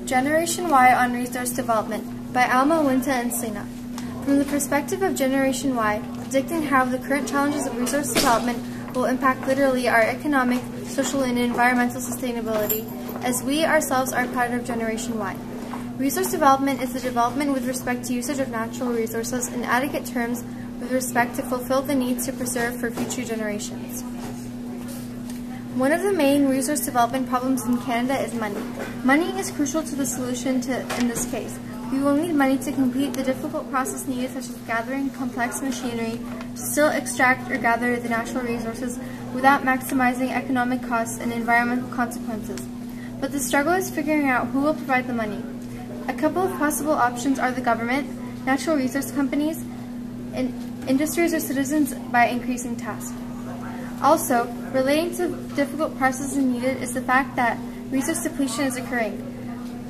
Generation Y on Resource Development by Alma, Winta, and Selena. From the perspective of Generation Y, predicting how the current challenges of resource development will impact literally our economic, social, and environmental sustainability, as we ourselves are part of Generation Y. Resource development is the development with respect to usage of natural resources in adequate terms with respect to fulfill the needs to preserve for future generations. One of the main resource development problems in Canada is money. Money is crucial to the solution in this case. We will need money to complete the difficult process needed, such as gathering complex machinery to still extract or gather the natural resources without maximizing economic costs and environmental consequences. But the struggle is figuring out who will provide the money. A couple of possible options are the government, natural resource companies, and industries or citizens by increasing tasks. Also, relating to difficult processes needed is the fact that resource depletion is occurring.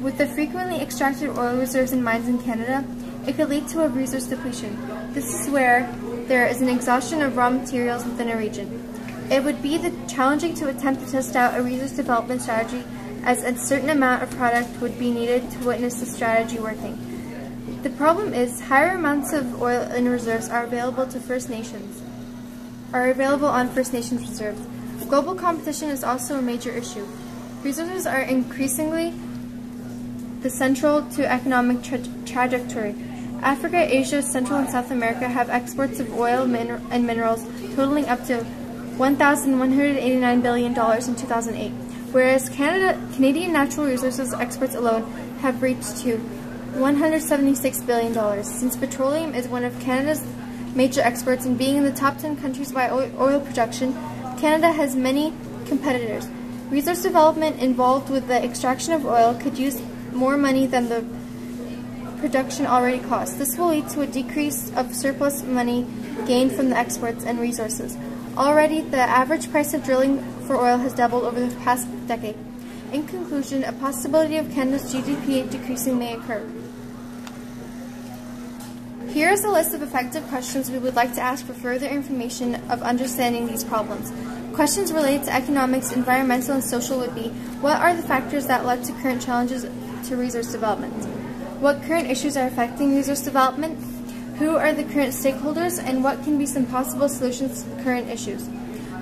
With the frequently extracted oil reserves in mines in Canada, it could lead to a resource depletion. This is where there is an exhaustion of raw materials within a region. It would be challenging to attempt to test out a resource development strategy, as a certain amount of product would be needed to witness the strategy working. The problem is higher amounts of oil in reserves are available on First Nations reserves. Global competition is also a major issue. Resources are increasingly the central to economic trajectory. Africa, Asia, Central and South America have exports of oil and minerals totaling up to $1,189 billion in 2008, whereas Canadian natural resources exports alone have reached to $176 billion. Since petroleum is one of Canada's major exports and being in the top 10 countries by oil production, Canada has many competitors. Resource development involved with the extraction of oil could use more money than the production already costs. This will lead to a decrease of surplus money gained from the exports and resources. Already, the average price of drilling for oil has doubled over the past decade. In conclusion, a possibility of Canada's GDP decreasing may occur. Here is a list of effective questions we would like to ask for further information of understanding these problems. Questions related to economics, environmental, and social would be: what are the factors that led to current challenges to resource development? What current issues are affecting resource development? Who are the current stakeholders, and what can be some possible solutions to the current issues?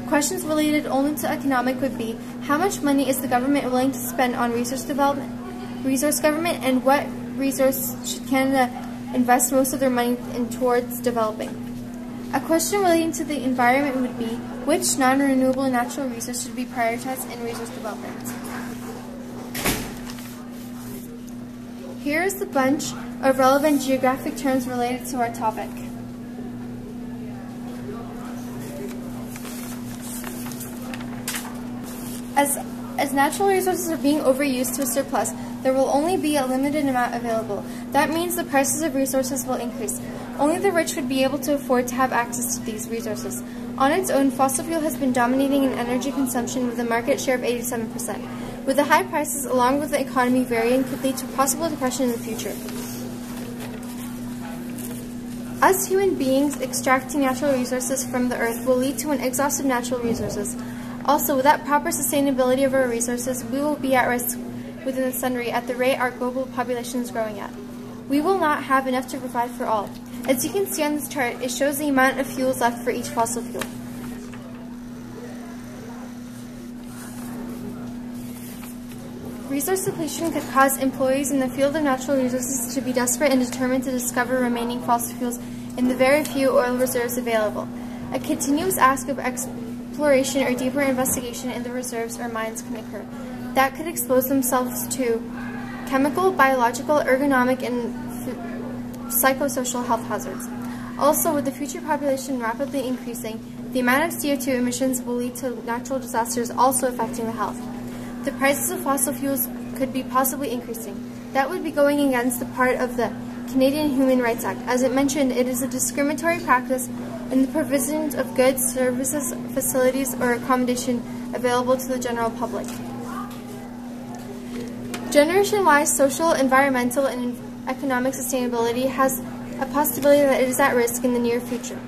Questions related only to economic would be: how much money is the government willing to spend on resource government, and what resource should Canada invest most of their money in towards developing? A question relating to the environment would be: which non-renewable natural resource should be prioritized in resource development? Here is the bunch of relevant geographic terms related to our topic. As natural resources are being overused to a surplus, there will only be a limited amount available. That means the prices of resources will increase. Only the rich would be able to afford to have access to these resources. On its own, fossil fuel has been dominating in energy consumption with a market share of 87%. With the high prices, along with the economy varying, could lead to possible depression in the future. Us human beings extracting natural resources from the earth will lead to an exhaust of natural resources. Also, without proper sustainability of our resources, we will be at risk within the century at the rate our global population is growing at. We will not have enough to provide for all. As you can see on this chart, it shows the amount of fuels left for each fossil fuel. Resource depletion could cause employees in the field of natural resources to be desperate and determined to discover remaining fossil fuels in the very few oil reserves available. A continuous ask of exploration or deeper investigation in the reserves or mines can occur. That could expose themselves to chemical, biological, ergonomic, and psychosocial health hazards. Also, with the future population rapidly increasing, the amount of CO2 emissions will lead to natural disasters also affecting the health. The prices of fossil fuels could be possibly increasing. That would be going against the part of the Canadian Human Rights Act. As it mentioned, it is a discriminatory practice in the provision of goods, services, facilities, or accommodation available to the general public. Generation Y's social, environmental, and economic sustainability has a possibility that it is at risk in the near future.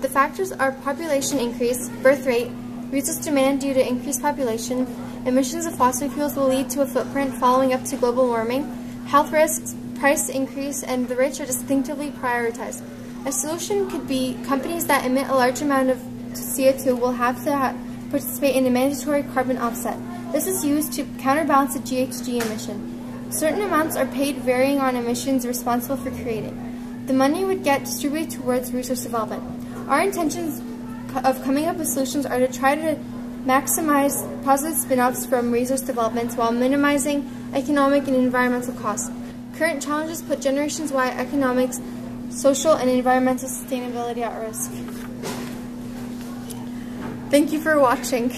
The factors are population increase, birth rate, resource demand due to increased population, emissions of fossil fuels will lead to a footprint following up to global warming, health risks, price increase, and the rich are distinctively prioritized. A solution could be companies that emit a large amount of CO2 will have to participate in a mandatory carbon offset. This is used to counterbalance the GHG emission. Certain amounts are paid varying on emissions responsible for creating. The money would get distributed towards resource development. Our intentions of coming up with solutions are to try to maximize positive spin-offs from resource development while minimizing economic and environmental costs. Current challenges put generations-wide economics, social, and environmental sustainability at risk. Thank you for watching.